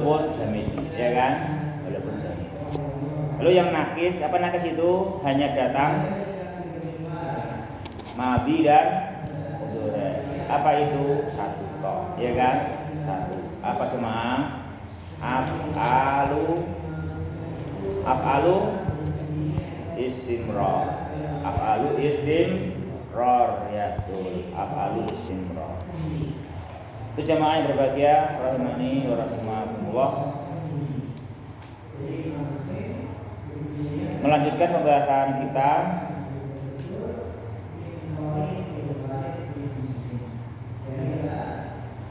walaupun jamid, ya kan? Walaupun jamid. Lalu yang nakis, apa nakis itu? Hanya datang madhi dan mudhari. Apa itu? Satu toh, ya kan? Satu. Apa jemaah? Af'alu istimrar. Af'alu istimrar, ya betul. Af'alu istimrar. Itu jemaah yang berbahagia rahimani wa rahimakumullah. Melanjutkan pembahasan kita.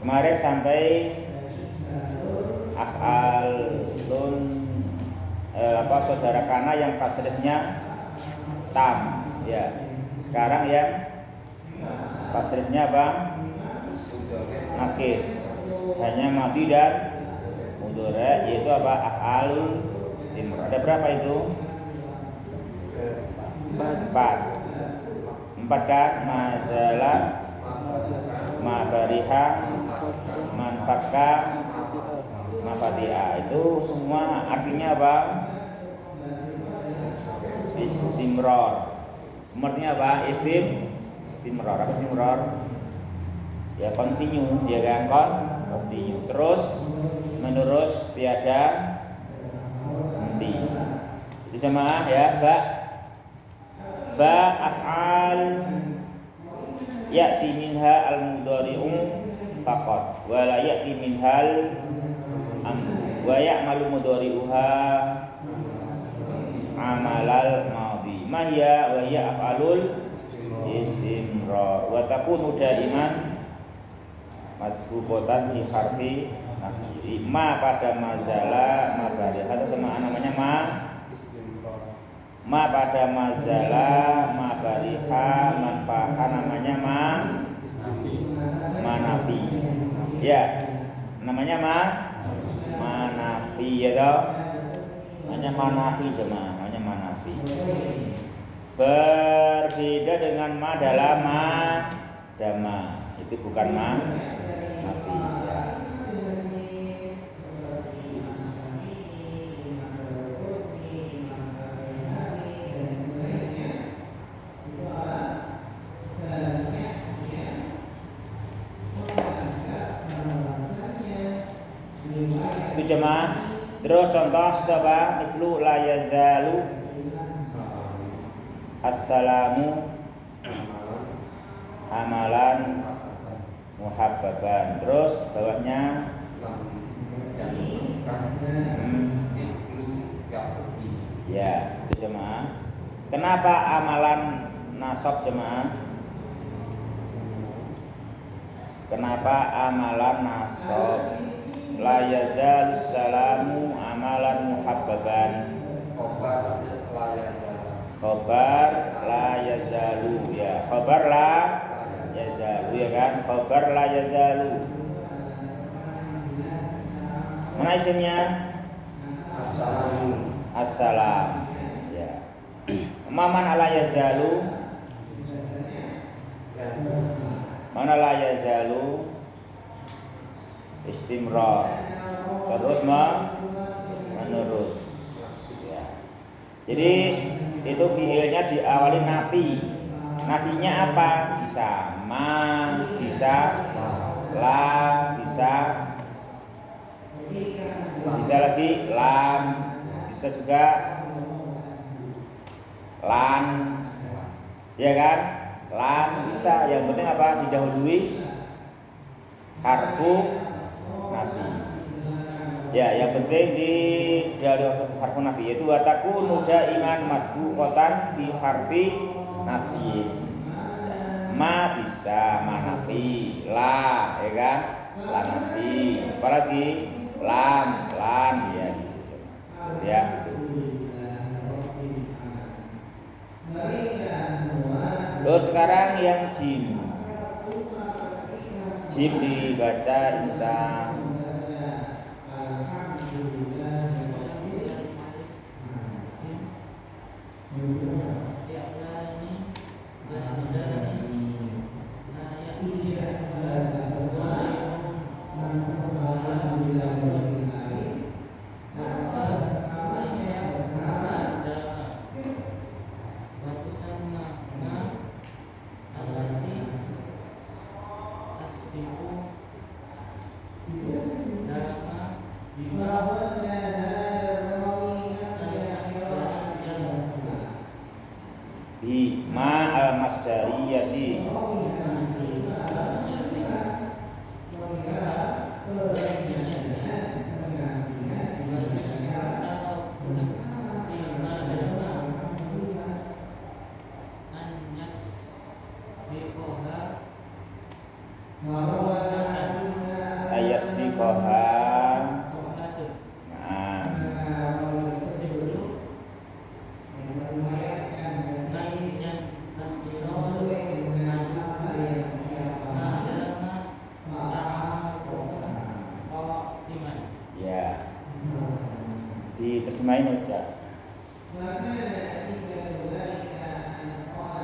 Kemarin sampai af'alun saudara kana yang tasrifnya tam, ya. Sekarang yang tasrifnya apa? Nakis. Hanya madhi dan mudhari, yaitu apa? Af'alun istimrar. Ada berapa itu? 4 kan? Mazalah, mabariha, manfakka, mafatiha. Itu semua artinya apa? Istimrar. Sepertinya apa? Istimrar. Apa istimrar? Ya continue, ya kan? Continue. Terus menerus, tiada henti. Itu jemaah ya, ba af'al ya'ti minha al-mudhari'u faqat wa la ya'ti minhal wa ya'malu mudhari'uha amalal madhi ma hiya wa hiya af'alul istimrar wa takunu daiman masbuqatan fi harfi nafi. Ma pada mazala mabariha itu sama namanya ma pada mazala mabariha manfaha namanya manafi. Ya, namanya manafi ya toh. Namanya manafi jemaah, namanya manafi. Berbeda dengan ma dalam dama. Itu bukan manafi ya. Itu jemaah. Terus contoh sudah apa? Mislu la yazalu assalamu amalan muhabbaban. Terus bawahnya ya, itu jemaah. Kenapa amalan nasab jemaah? Kenapa amalan nasab? La yazalu salamu amalan muhabbaban. Khobar la yazalu ya. Khobar la yazalu ya kan? Khobar la yazalu. Mana isimnya? Assalam ya. Maman ala yazalu. Mana la yazalu? Istimrar. Terus menerus ya. Jadi itu fiilnya diawali nafi. Nafinya apa? Bisa ma, bisa la, bisa lagi lam, bisa juga lan, ya kan? Lan bisa. Yang penting apa? Didahului harfu nafi. Ya, yang penting di dari harfu nafi yaitu watakunu daiman masbuqatan bi harfi nafi. Ma bisa manafi, la ya kan? La nafi. Apalagi lam, lan ya gitu. Ya. Terus sekarang yang jim. Jim dibaca incang. masdariyati. Ayasbiqoha. Nah, ya, diterjemahin aja.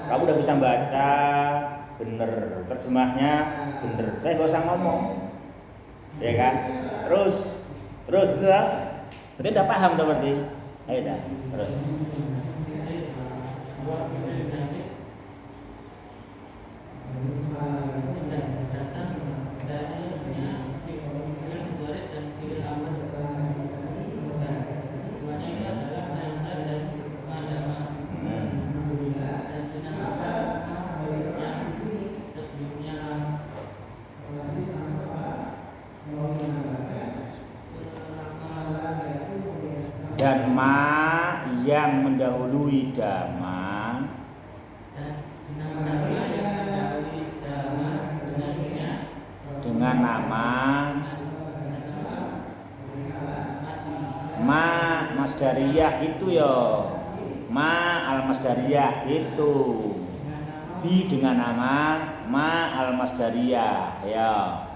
Kamu udah bisa baca bener, terjemahnya bener. Saya nggak usah ngomong, ya kan? Terus itu lah. Berarti udah paham tuh berarti. Ayo dah, terus. Dan ma yang mendahului dama dengan nama ma masdariyah itu ya, ma al masdariyah itu, bi dengan nama ma al masdariyah ya.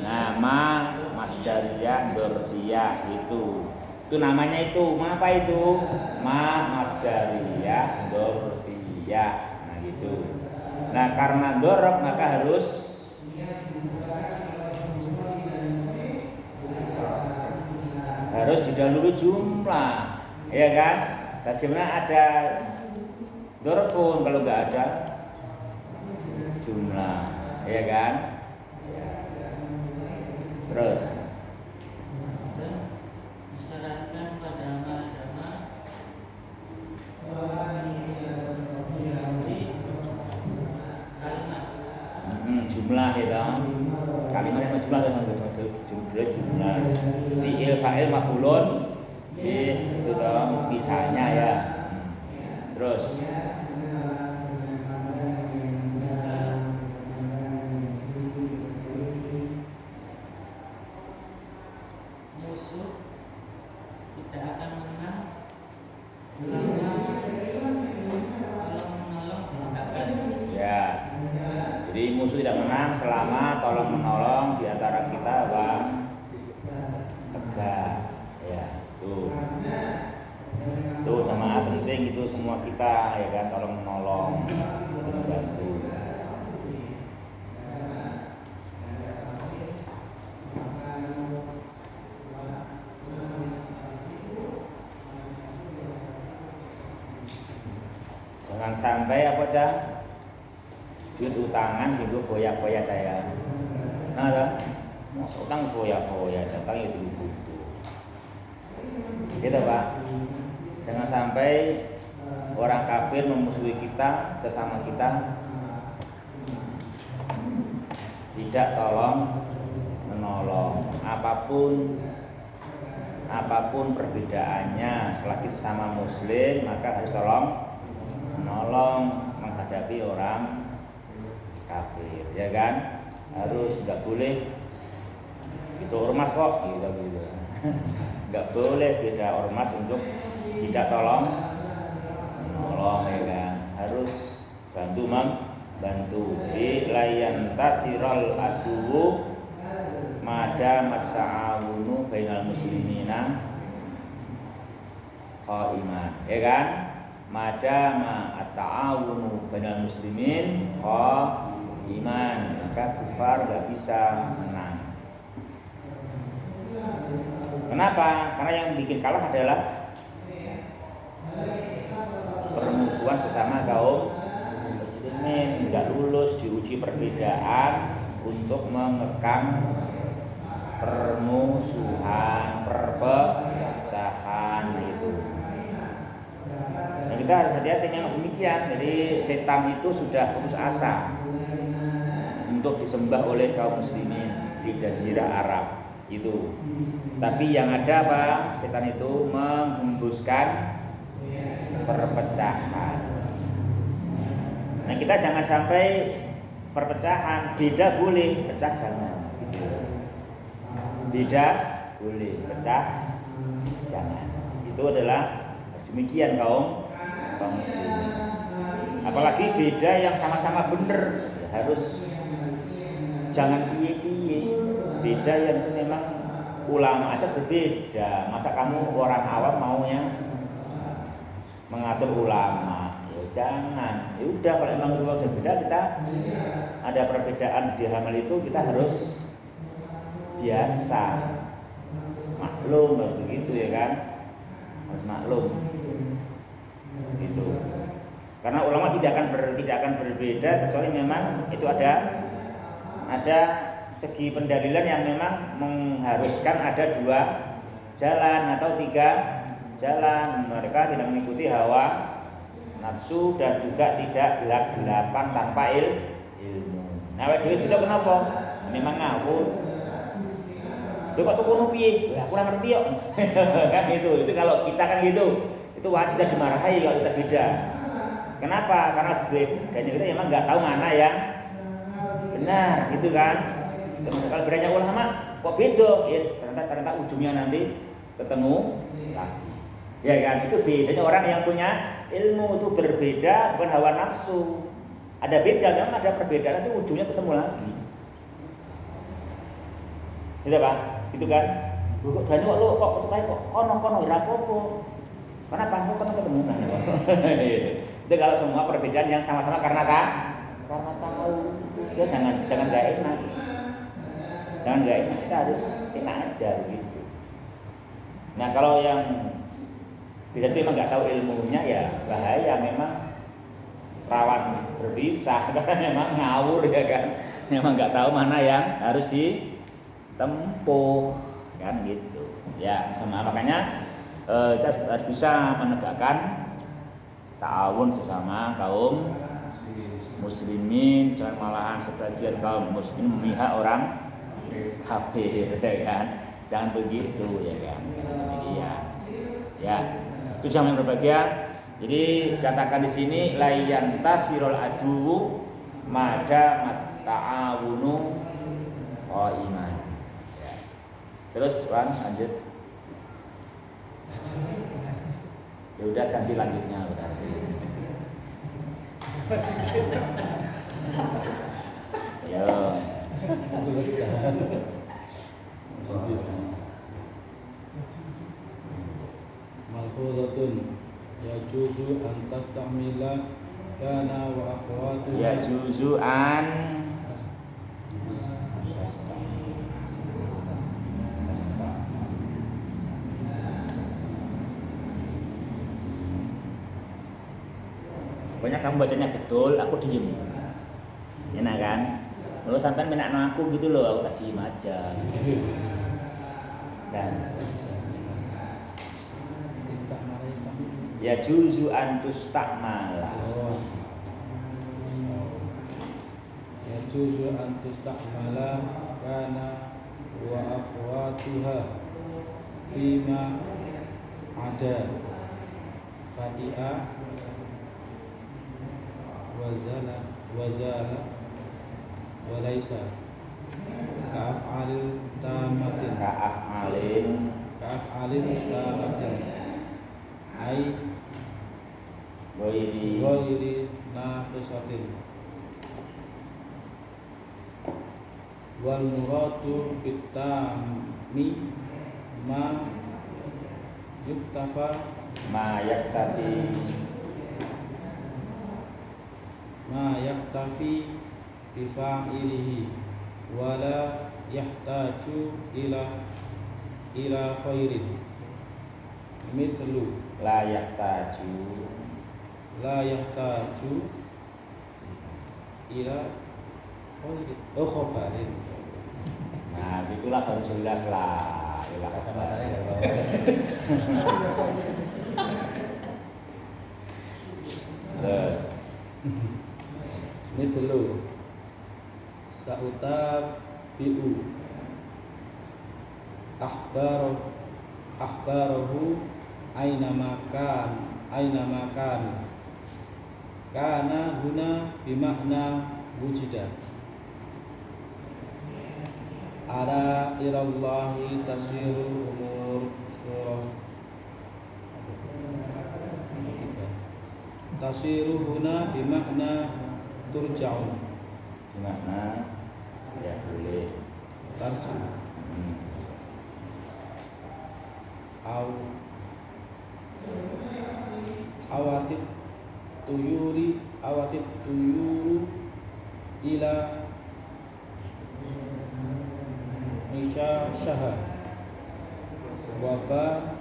Nama masdariyah dzarfiyah itu namanya itu. Apa itu? Ma masdariyah dzarfiyah. Nah gitu. Nah karena dzarf maka harus didahului jumlah, ya kan? Bagaimana ada dzarfun kalau nggak ada jumlah, ya kan? Terus disyaratkan pada agama kalimat jumlah ya dong. Kalimat yang jumlah jumlah fi'il fa'il maf'ulun itu dong misalnya ya. Terus musuh tidak menang selama tolong menolong di antara kita bang tegak ya. Tuh jamaah penting itu semua kita ya kan, tolong menolong membantu. Jangan sampai apa Cang? Duit utangan gitu foya-foya saya. Nah, tak? Masuk utang foya-foya, jatang itu buku. Gitu Pak. Jangan sampai orang kafir memusuhi kita, sesama kita, tidak tolong menolong. Apapun perbedaannya, selagi sesama muslim maka harus tolong menolong menghadapi orang kafir, ya kan? Harus, nggak boleh itu ormas kok gitu. Nggak boleh beda ormas untuk tidak tolong menolong, ya kan? Harus bantu layan tasirul adu mada mata'awunu bainal muslimina qaiman, ya kan? Madama at-ta'awunu bainal muslimin iman, maka kufar gak bisa menang. Kenapa? Karena yang bikin kalah adalah permusuhan sesama kaum muslimin, gak lulus diuji perbedaan untuk mengekang permusuhan, perpecahan itu. Nah, kita harus hati-hati memang demikian. Jadi setan itu sudah putus asa untuk disembah oleh kaum muslimin di Jazirah Arab itu. Tapi yang ada apa? Setan itu menghembuskan perpecahan. Nah, kita jangan sampai perpecahan. Beda boleh, pecah jangan. Beda boleh, pecah jangan. Itu adalah demikian kaum muslimin. Apalagi beda yang sama-sama benar, harus jangan piye-piye. Beda yang itu memang ulama aja berbeda. Masa kamu orang awam maunya mengatur ulama? Ya jangan. Ya udah, kalau memang itu udah beda, kita ada perbedaan di hal itu, kita harus biasa maklum, harus begitu ya kan, harus maklum gitu. Karena ulama tidak akan berbeda kecuali memang itu ada segi pendalilan yang memang mengharuskan ada 2 jalan atau 3 jalan. Mereka tidak mengikuti hawa nafsu dan juga tidak gelap-gelapan tanpa ilmu. Nah, itu kenapa? Memang ngawur. Lu kok tuku piye? Lah aku ora ngerti kok. Kan gitu. Itu kalau kita kan gitu. Itu wajar dimarahi kalau kita beda. Kenapa? Karena bedanya kita memang nggak tahu mana yang benar, gitu kan? Kalau bedanya ulama, kok beda? Ya, ternyata ujungnya nanti ketemu lagi. Ya kan? Itu bedanya orang yang punya ilmu, itu berbeda, bukan hawa nafsu. Ada beda, memang ada perbedaan, nanti ujungnya ketemu lagi. Gitu kan? Gitu kan? Kok banyak lo kok kono ora apa-apa. Kenapa? Kok ketemu kan? Itu kalau semua perbedaan yang sama-sama karena tahu, itu jangan enggak enak. Jangan enggak enak, kita harus enak aja gitu. Nah, kalau yang beda itu memang enggak tahu ilmunya, ya bahaya, memang rawan berpisah karena memang ngawur ya kan. Memang enggak tahu mana yang harus ditempuh kan gitu. Ya, sama makanya kita harus bisa menegakkan ta'awun sesama kaum muslimin, jangan malahan sebagian kaum muslimin memihak orang kafir ya kan. Jangan begitu ya kan. Demikian. Ya, itu jangan berbahagia. Jadi katakan di sini layan tasirul adu mada ta'awunu iman. Ya. Terus Wan lanjut. Ya udah ganti lanjutnya berarti. Yo. Malfuzatun yajuzu an tastamila kana wa akhwatuha. Yajuzu an pokoknya kamu bacanya betul, aku diem. Enak kan? Lalu sampai menakno aku gitu loh, aku tak diem aja. Dan ya juzu antus takmala. Ya juzu antus takmala kana wa akhwatuha fima ada fatiha wazala walaisa ka'af'alin tamatin tamatin ai ghairi naqisatin wal muradu bitami ma yaktafi bifa'ilihi wala yahtaju ila khairin mithlu la yahtaju ila khairin khabarin. Nah, itulah baru jelas lah. Ilah kacamatanya Terus Mithlu Sa'utab bi'u Akhbarahu Aina makan Kana huna bimakna wujida Ala irallahi tasirul umur surah tasiru huna bimakna turja'un gimana? Ya boleh. tarju au awatit tuyuru ila isya syahar waba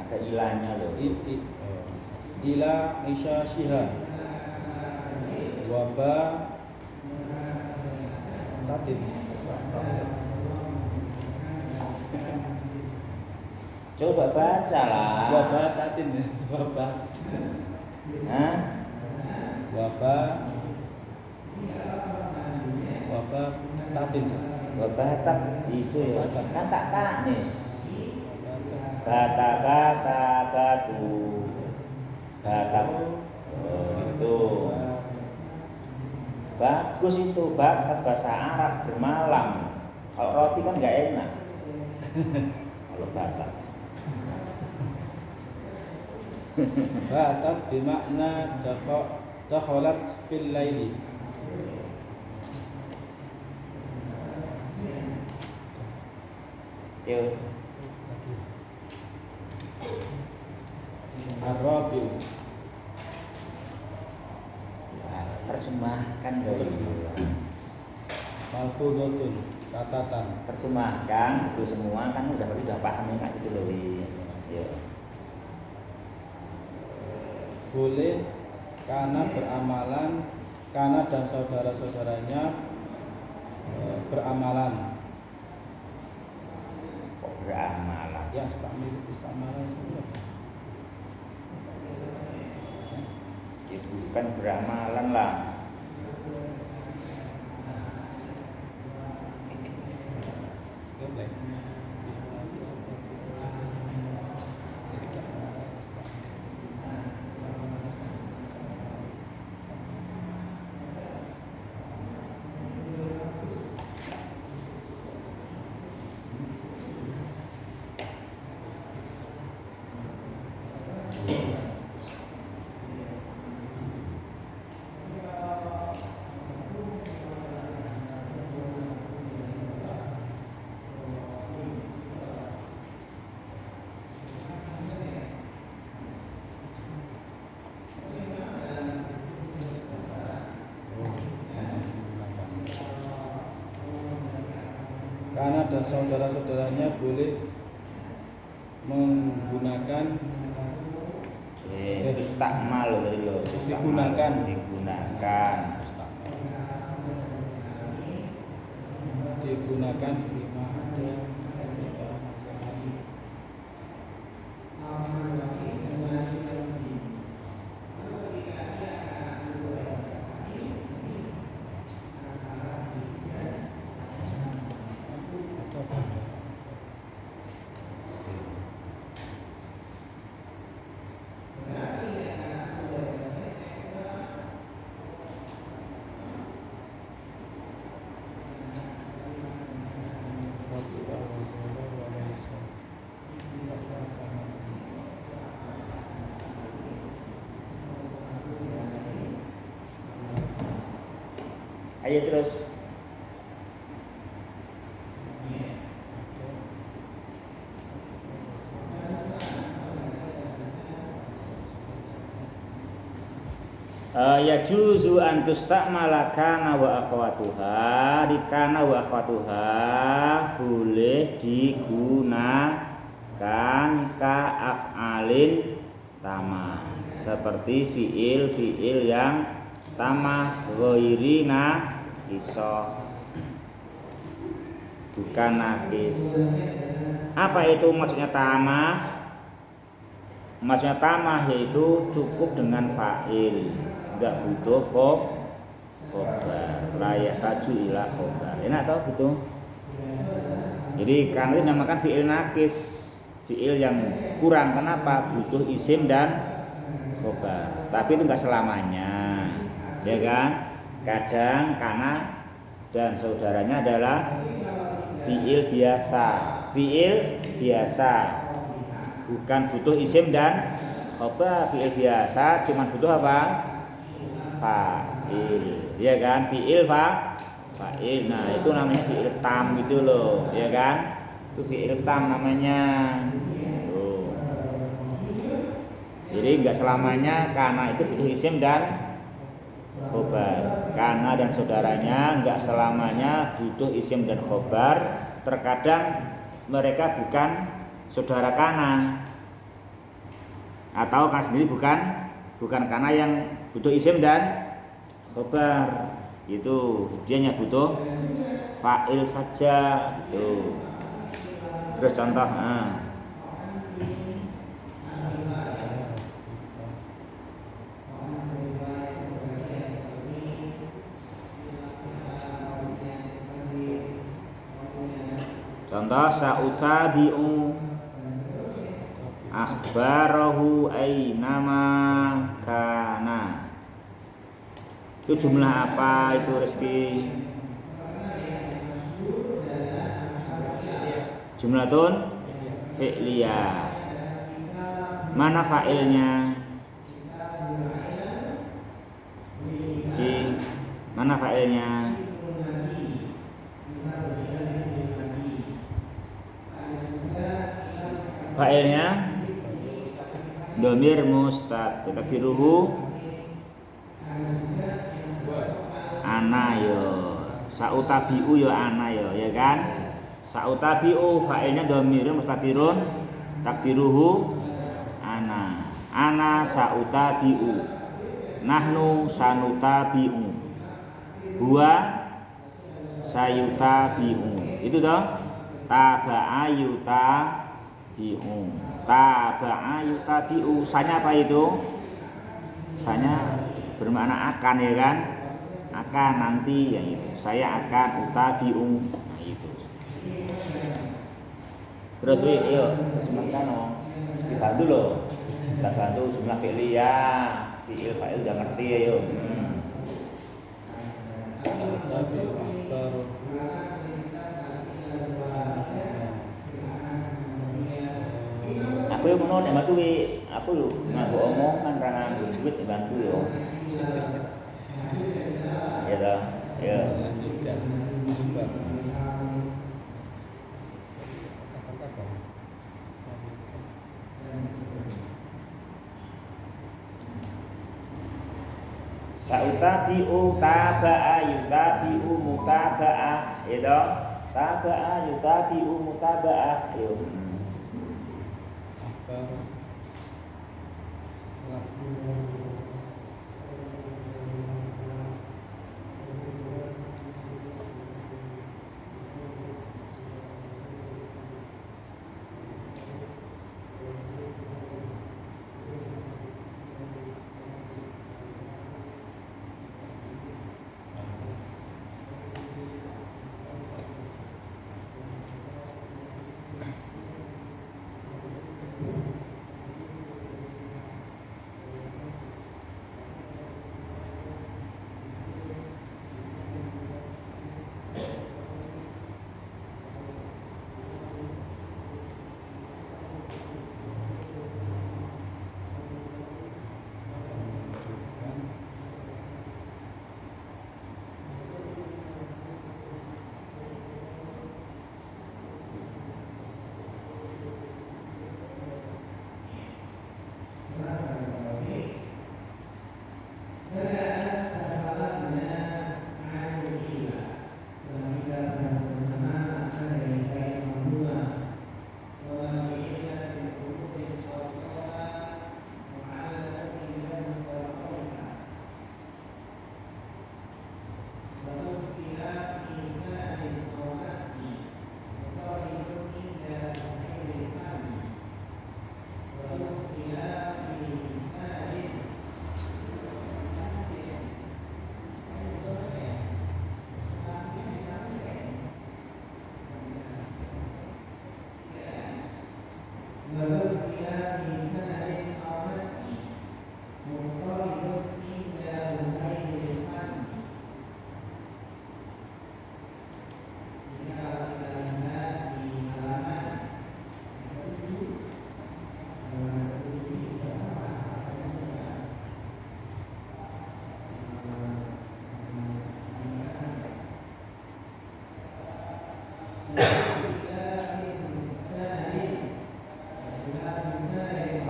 Ada ilahnya loh. ila isya syihar waba tatin Coba baca lah. waba tatin waba Hah? waba tatin Batak itu ya. Batak. Kan tak tanis. Bata batu. Batak. Oh, itu. Bagus itu bakat bahasa Arab bermalam. Kalau roti kan nggak enak. Kalau batak. batat bimakna dakhalat fil laili Yuk. Ar-Rabi'u Terjemahkan dari Malfudotun catatan terjemahkan itu semua kan udah paham enak gitu loh. Ya. boleh karena beramalan karena dan saudara-saudaranya beramalan Kok beramalan? ya istamalan semua Ya bukan beramalan lah. Karena dan saudara-saudaranya boleh menggunakan Terus takmal tadi loh. Digunakan. Digunakan fima ada Ayo terus. Ya juzu antustakmala kana wa akhwatuha dikana wa akhwatuha boleh digunakan ka af'alin tamah seperti fiil yang tamah ghairina isoh bukan nakis. Apa itu maksudnya tamah? Maksudnya tamah yaitu cukup dengan fa'il. enggak butuh khobar, la yahtaju ila khobar. Enak tau gitu. Jadi karena itu dinamakan fi'il nakis, fi'il yang kurang. Kenapa? Butuh isim dan khobar. Tapi itu enggak selamanya, ya kan? Kadang karena dan saudaranya adalah fi'il biasa, bukan butuh isim dan khobar. Fi'il biasa cuma butuh apa? Fa'il, ya kan? Fa'il. Nah, itu namanya fi'il tam gitu loh, ya kan? Itu fi'il tam namanya. Tuh. Jadi enggak selamanya karena itu butuh isim dan khobar. Karena dan saudaranya enggak selamanya butuh isim dan khobar. Terkadang mereka bukan saudara kana, atau kan sendiri bukan karena yang butuh isim dan khobar. Itu dia hanya butuh fa'il saja gitu. Terus contoh contoh sa'utabi'u akhbarahu ainama kana. Itu jumlah apa itu, Rizky? Jumlatun fi'liyah. Mana fa'ilnya? Mana fa'ilnya? Fa'ilnya dhamir mustatir, takdiruhu ana yo, sautabiu yo ana yo, ya kan? Sautabiu fa'ilnya dhamir mustatirun, takdiruhu ana sautabiu, nahnu sanutabiu, huwa sayutabiu. Itu toh taba'a yutabiu, taba'a yutabiu. Sanya apa itu? Sanya bermakna akan, ya kan? Akan nanti, ya itu. Saya akan utabiu. Nah itu. Terus yuk sementara dibantu loh. Kita bantu jumlah fi'liyah, fi'il fa'il udah ngerti ya yuk. Aku yang mau nek bantu aku yuk nganggo omongan ra nganggo duit bantu yo. Ya dah. Ya. Sautabi'u taba'a yutabi'u mutaba'ah, ya toh? Taba'a yutabi'u mutaba'ah. Ayo.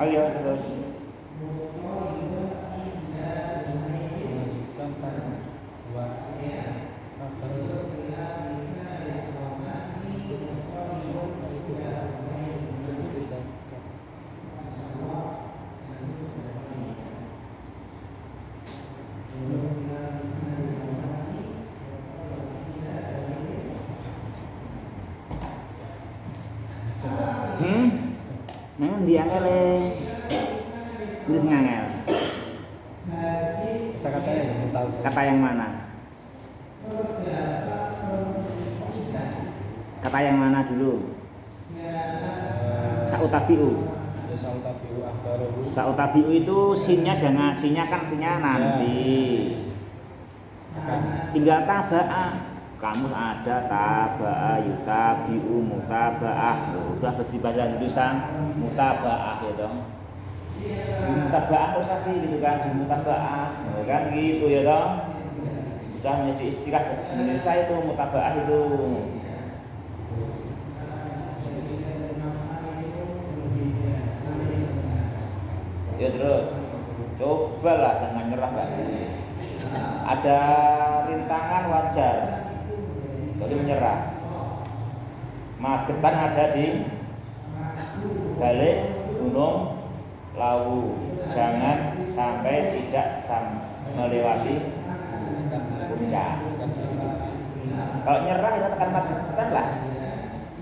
ya terus. Melanjutkan kan wa Nang ndi angele? Wis ngangel. Bisa katanya belum tahu saya. Kata yang mana? Kata yang mana dulu? Sautabiu. Ya sautabiu akhbarahu. Sautabiu itu sinnya jangan, sinnya kan artinya nanti. Tinggal taba'a. Kamus ada taba'a, yutabi'u, mutaba'ah. Udah bahasa Indonesia mutaba'ah ya dong. Di mutaba'ah terus lagi gitu kan, di mutaba'ah kan gitu ya dong. Sudah menjadi istilah bahasa Indonesia itu mutaba'ah itu. Ya terus cobalah jangan nyerah kan. Ada rintangan wajar. Jadi menyerah. Magetan ada di balik gunung Lawu. Jangan sampai tidak melewati puncak. Kalau nyerah itu tekan Magetan lah.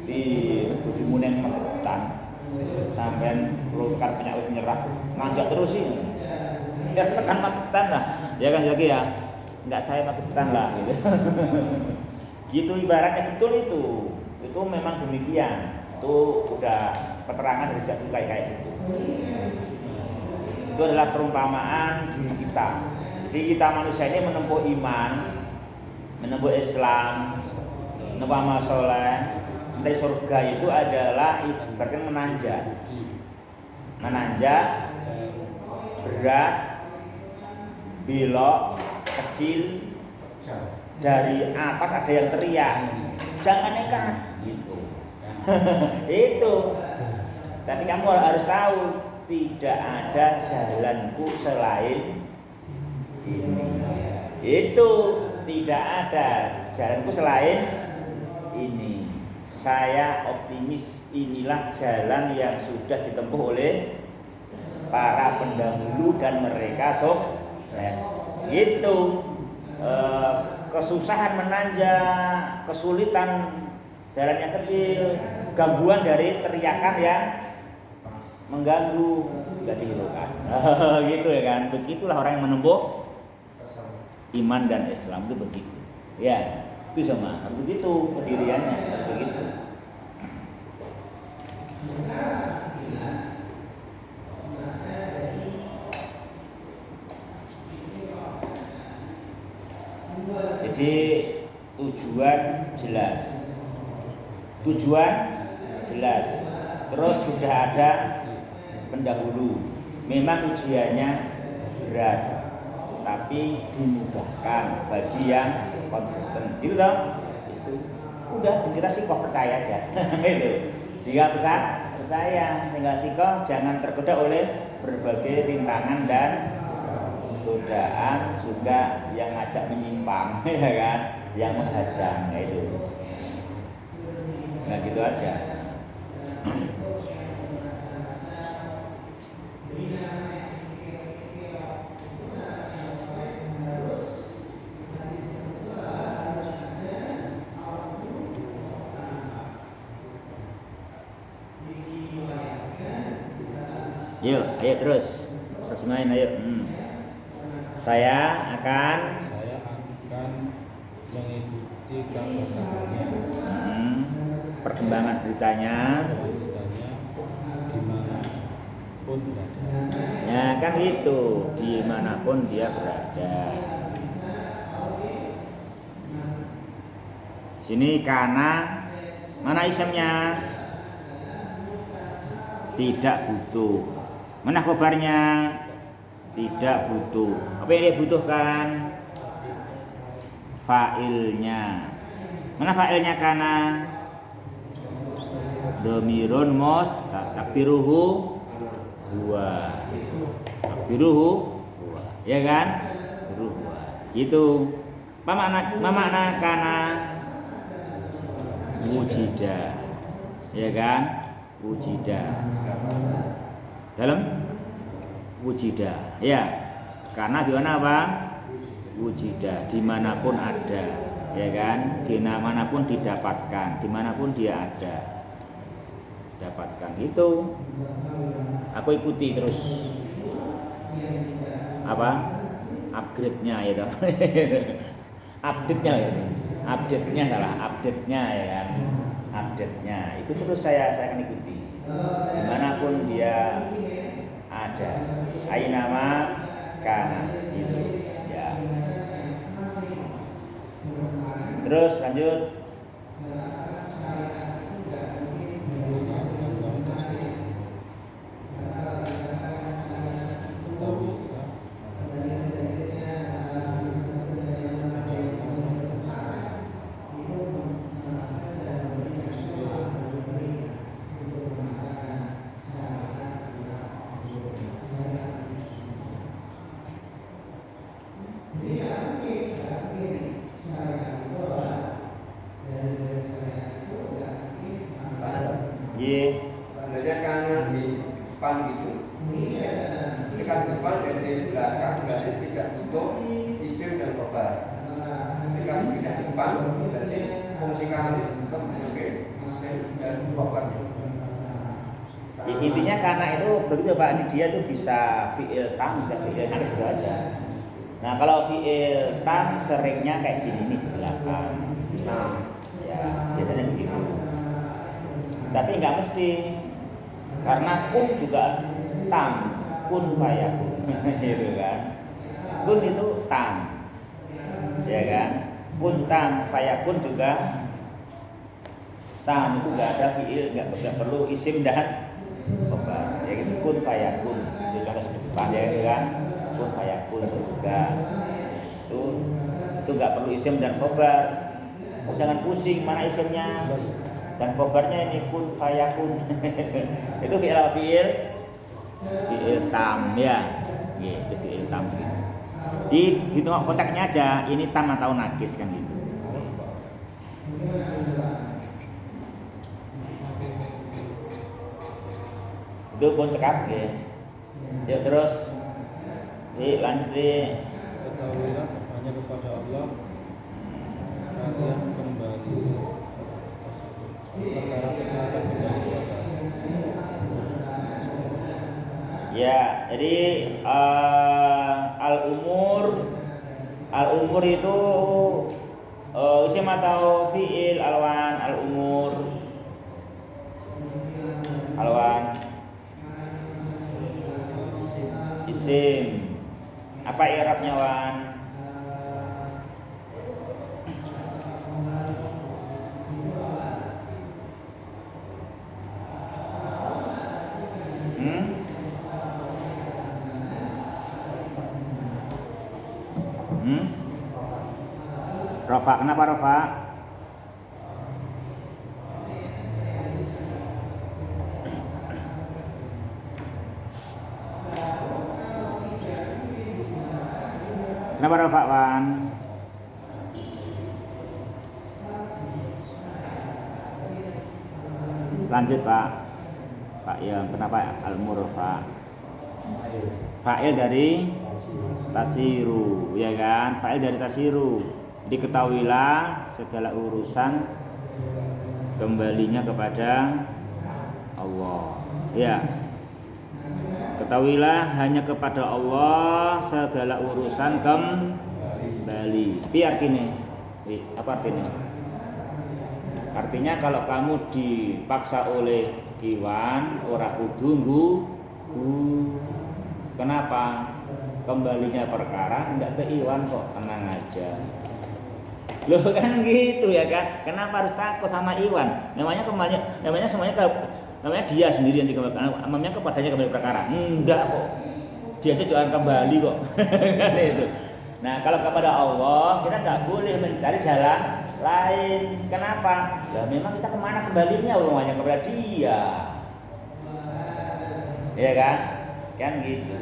Di budimun yang Magetan sampai pelukar penyakit menyerah nanjak terus sih. Ya tekan Magetan lah. Ya kan lagi ya. Enggak saya Magetan lah gitu. Gitu ibaratnya betul itu memang demikian. Itu udah keterangan dari sejak dulu kayak gitu. Itu adalah perumpamaan diri kita. Jadi kita manusia ini menempuh iman, menempuh Islam, menempuh amal soleh. Dari surga itu adalah ibaratnya menanjak, berat, belok, kecil. Dari atas ada yang teriak, jangan nekat, gitu. Itu. Tapi kamu harus tahu, tidak ada jalanku selain ini. Itu tidak ada jalanku selain ini. Saya optimis inilah jalan yang sudah ditempuh oleh para pendahulu dan mereka sukses. Gitu. Kesusahan menanjak, kesulitan jalan yang kecil, gangguan dari teriakan yang mengganggu, tidak dihiraukan. Gitu ya kan, begitulah orang yang menempuh iman dan Islam itu begitu. Ya, itu sama, harus begitu pendiriannya, harus begitu. Jadi tujuan jelas, terus sudah ada pendahulu. Memang ujiannya berat, tapi dimudahkan bagi yang konsisten. Gitu dong. Itu udah kita sikoh percaya aja. Itu. Tinggal percaya, tinggal sikoh, jangan tergoda oleh berbagai rintangan dan godaan juga yang ngajak menyimpang, ya kan, yang menghadang, itu. Nah gitu aja. Yuk, ayo terus main, ayo. Saya akan mengikuti kabarnya. Perkembangan beritanya dimanapun berada. Ya kan itu, dimanapun dia berada. Sini karena mana isimnya? Tidak butuh. Mana kabarnya? Tidak butuh. Apa yang dia butuhkan? Fa'ilnya. Mana fa'ilnya kana? Domirun mos takdiruhu huwa. Akdiruhu huwa. Ya kan? Akdiruhu huwa. Itu apa makna kana wujida. Ya kan? Wujida. Dalam wujida. Ya. Karena di mana apa? Wujida, dimanapun ada, ya kan? Dimanapun didapatkan, dimanapun dia ada, dapatkan. Itu aku ikuti terus apa? Upgrade-nya ya toh. Update-nya ya. Update-nya salah, update-nya ya kan. Update-nya itu terus saya akan ikuti. Dimanapun dia ada. Ainama kana itu ya. Terus lanjut. Sebenarnya karena di depan gitu, dekat depan dan di belakang berarti tidak butuh isim dan khobar. Ketika tidak depan berarti fungsi karena tetap sebagai isim dan khobarnya. Intinya karena itu begitu Pak, ini dia tuh bisa fi'il tam, bisa fi'il naqis gitu aja. Nah kalau fi'il tam seringnya kayak gini nih di belakang. Ya biasanya begitu. Tapi nggak mesti, karena kun juga tam, kun fayakun, gitu kan. Kun itu tam, ya kan. Kun tam, fayakun juga tam, itu nggak ada fiil, nggak perlu isim dan khobar. Ya gitu, kun fayakun, itu contoh depan ya kan. Kun fayakun itu juga, itu nggak perlu isim dan khobar. Jangan pusing mana isimnya. Dan khobarnya ini kun fayakun. Itu fi'il apa fi'il? Fi'il tam ya. Gitu fi'il tam gitu. Di tengok kotaknya aja ini tam atau nakis kan gitu. Itu pun cekap ya. Yuk terus. Lanjut di Ketahuilah hanya kepada Allah kalian kembali. Ya, jadi al-umur itu isim atau fi'il alwan al-umur alwan isim. Apa i'rabnya wan? Rafa, kenapa Rafa? Kenapa Rafa, Wan? Lanjut Pak. Pak yang kenapa al-umur Rafa? Fa'il dari tasiru, ya kan? Fa'il dari tasiru. Diketahuilah segala urusan kembalinya kepada Allah. Ya. Ketahuilah hanya kepada Allah segala urusan kembali. Pi artinya? Apa artinya? Artinya kalau kamu dipaksa oleh Iwan, ora kudu nggugu. Kenapa? Kembalinya perkara enggak ke Iwan kok, tenang aja. Loh kan gitu ya kan? Kenapa harus takut sama Iwan? Namanya dia sendiri yang dikembalikan. Namanya kepadanya kembali perkara. Enggak kok. Dia sih jangan kembali kok. Kan itu. Nah, kalau kepada Allah kita enggak boleh mencari jalan lain. Kenapa? Ya memang kita kemana kembalinya? Hanya kepada Dia. Iya kan? Kan gitu.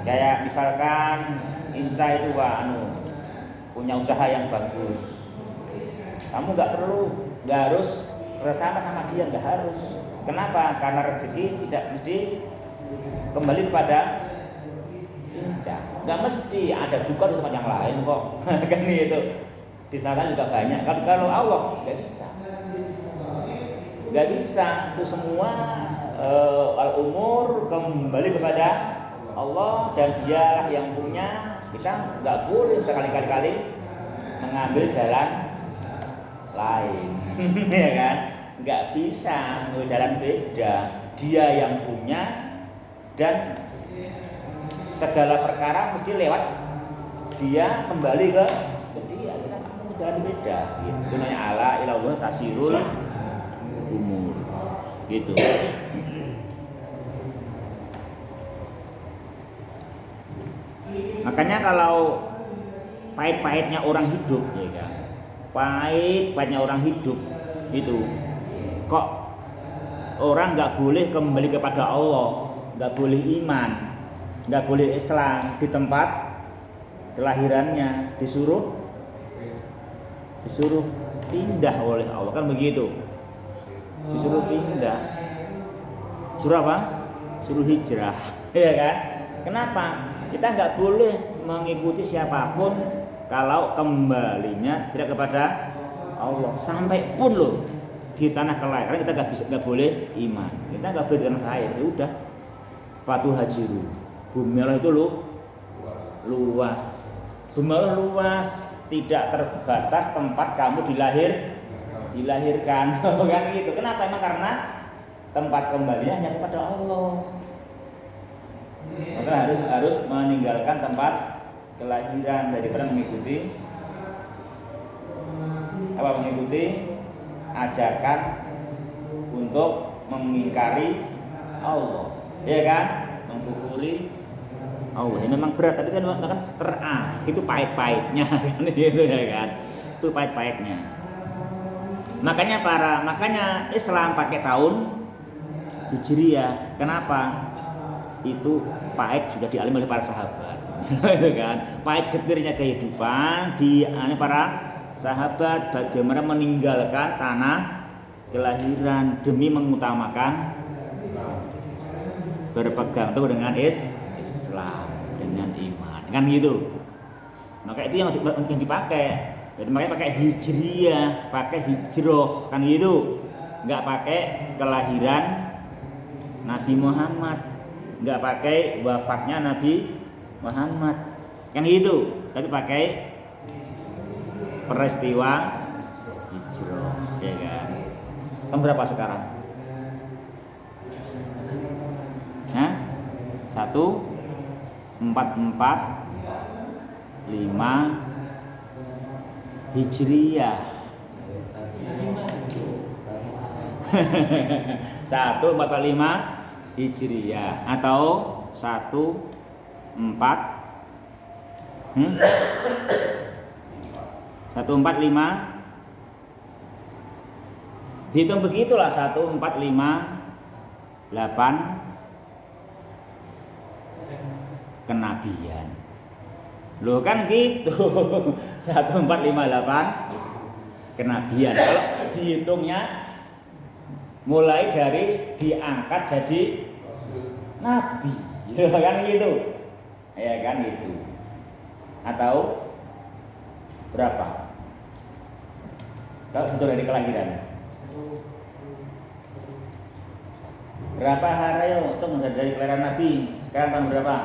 Kayak misalkan Inca itu punya usaha yang bagus. Kamu nggak harus bersama sama dia, nggak harus. Kenapa? Karena rezeki tidak mesti kembali kepada Inca. Nggak mesti, ada juga di tempat yang lain kok. Kan itu. Di sana juga banyak. Kalau Allah nggak bisa. Nggak bisa. Itu semua al-umur kembali kepada Allah dan Dialah yang punya. Kita nggak boleh sekali-kali mengambil jalan lain, ya kan? Nggak bisa mengambil jalan beda. Dia yang punya dan segala perkara mesti lewat dia kembali ke dia. Kita nggak mau jalan beda. Gitu. Itu namanya ala ilallah tasirul umur. Gitu. Makanya kalau pahit-pahitnya orang hidup, ya kan? Pahit-pahitnya orang hidup itu, kok orang nggak boleh kembali kepada Allah, nggak boleh iman, nggak boleh Islam di tempat kelahirannya, disuruh pindah oleh Allah, kan begitu? Disuruh pindah, suruh apa? Suruh hijrah, ya kan? Kenapa? Kita nggak boleh mengikuti siapapun kalau kembalinya tidak kepada Allah. Sampai pun loh di tanah kelahiran kita nggak boleh iman. Kita nggak boleh di tanah lahir. Ya udah, fatu hajiru. Bumi Allah itu luas. Bumi Allah luas, tidak terbatas tempat kamu dilahirkan. Kan gitu. Kenapa? Emang karena tempat kembalinya hanya kepada Allah. Masa harus meninggalkan tempat kelahiran daripada mengikuti ajakan untuk mengingkari Allah, ya kan? Mengkufuri Allah. Ini memang berat, tapi kan itu pahit-pahitnya kan gitu, ya kan? Itu pahit-pahitnya. Makanya Islam pakai tahun Hijriyah. Kenapa? Itu pahit sudah dialami oleh para sahabat, kan? Pahit getirnya kehidupan dialami para sahabat, bagaimana meninggalkan tanah kelahiran demi mengutamakan berpegang teguh dengan Islam, dengan iman, kan gitu. Maka itu yang dipakai. Jadi makanya pakai hijriyah, pakai hijroh, kan gitu. Nggak pakai kelahiran Nabi Muhammad, nggak pakai wafatnya Nabi Muhammad, kan gitu. Tapi pakai peristiwa hijrah, ya kan? Kan berapa sekarang? 1445 Hijriyah. 1445 Hijriyah atau 1445 dihitung begitulah 1458 kenabian. Loh kan gitu. 1458 kenabian. Kalau dihitungnya mulai dari diangkat jadi nabi, ya kan gitu. Ya kan gitu. Atau berapa? Kalau betul dari kelahiran. Berapa hari hitung dari kelahiran Nabi? Sekarang tahun berapa?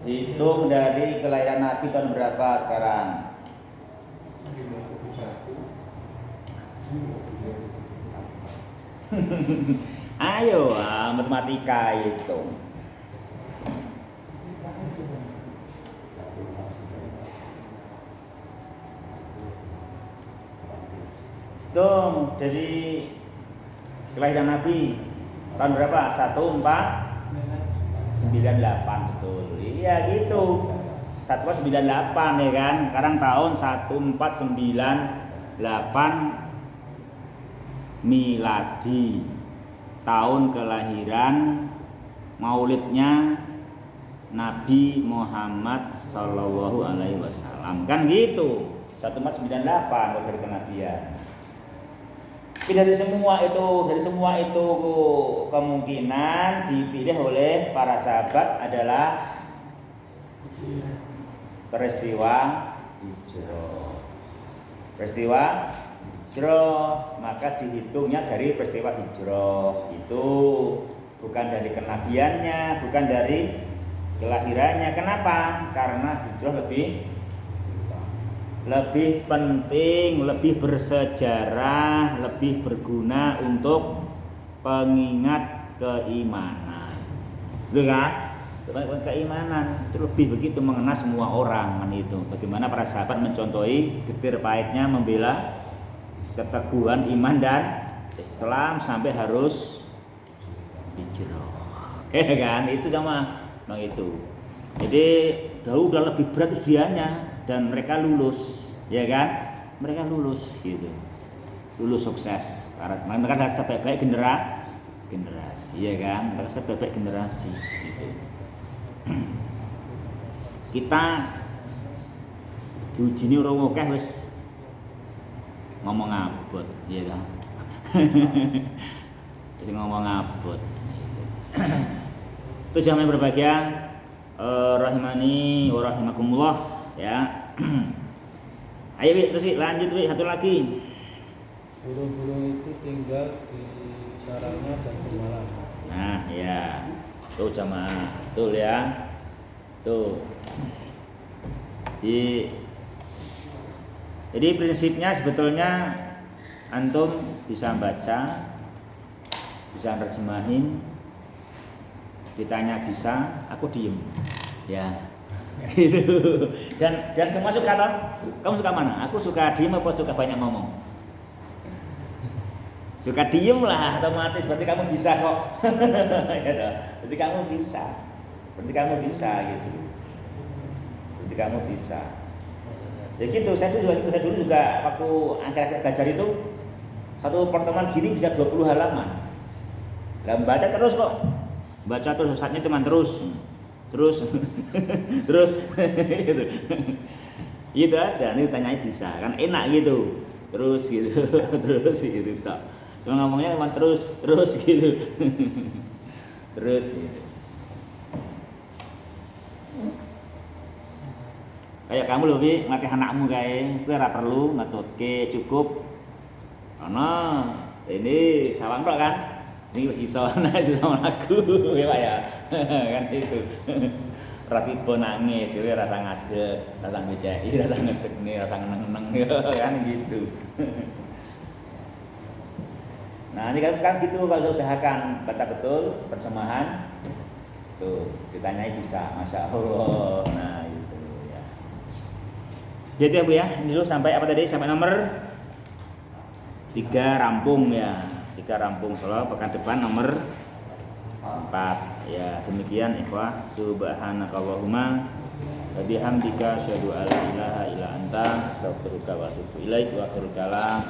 Hitung dari kelahiran Nabi tahun berapa sekarang? Ayo, matematika itu. Hitung dari kelahiran Nabi tahun berapa? 1498, betul. Iya gitu. 1498 ya kan. Sekarang tahun 1498 miladi, tahun kelahiran maulidnya Nabi Muhammad Sallallahu Alaihi Wasallam, kan gitu. 1498 dari kenabian. Tapi dari semua itu kemungkinan dipilih oleh para sahabat adalah peristiwa hijrah. Peristiwa hijrah, maka dihitungnya dari peristiwa hijrah itu, bukan dari kenabiannya, bukan dari kelahirannya. Kenapa? Karena hijrah lebih penting, lebih bersejarah, lebih berguna untuk pengingat keimanan. Betul kan? Keimanan itu lebih begitu mengena semua orang kan itu. Bagaimana para sahabat mencontohi getir pahitnya membela keteguhan iman dan Islam sampai harus hijrah. Kan itu sama itu. Jadi dahulu udah lebih berat ujiannya dan mereka lulus, ya kan? Mereka lulus gitu. Lulus sukses. Karena mereka adalah sebaik-baik generasi, ya kan? Mereka sebaik-baik generasi gitu. Kita diuji ini orang akeh wis ngomong abot, ya kan? Wis ngomong abot. Itu jamaah berbahagia, rahimani wa rahimakumullah, ya. Ayo terus lanjut satu lagi. Burung-burung itu tinggal di sarangnya dan bermalam. Nah, ya. Tuh jamaah, betul ya. Tuh. Jadi prinsipnya sebetulnya antum bisa baca, bisa terjemahin, ditanya bisa, aku diem, ya. Gitu. Dan semua suka toh? Kamu suka mana? Aku suka diem apa suka banyak ngomong? Suka diem lah, otomatis berarti kamu bisa kok. Ya toh? Berarti kamu bisa. Berarti kamu bisa gitu. Berarti kamu bisa. Ya gitu, saya dulu juga waktu akhir-akhir belajar itu satu pertemuan gini bisa 20 halaman. Lah baca terus kok. Baca terus, ustadznya cuma terus gitu. Gitu aja, ini tanyanya bisa kan enak gitu. Terus gitu. Terus gitu tak. Cuma ngomongnya cuma terus gitu. Terus gitu. Kayak kamu loh Bi, ngelatih anakmu kayak kowe ora perlu ngetutke, cukup ana ini sawang tok kan. Ini wis iso ana sama aku ya Pak ya. Kan itu. Ora tiba nangis, kowe rasa ngadeg, rasa ngeceki, rasa ngedekne, rasa neng-neng kan gitu. Nah, ini kan gitu kalau usahakan baca betul terjemahan. Tuh, ditanyai bisa, Masya Allah. Nah, itu ya. Jadi ya Bu ya, ini dulu sampai apa tadi? Sampai nomor 3 rampung ya. 3 rampung soal pekan depan nomor 4. Ya, demikian ikhwah. Subhanakallahumma wa bihamdika asyhadu an la ilaha illa anta astaghfiruka wa atubu ilaik wa akhiru kalam.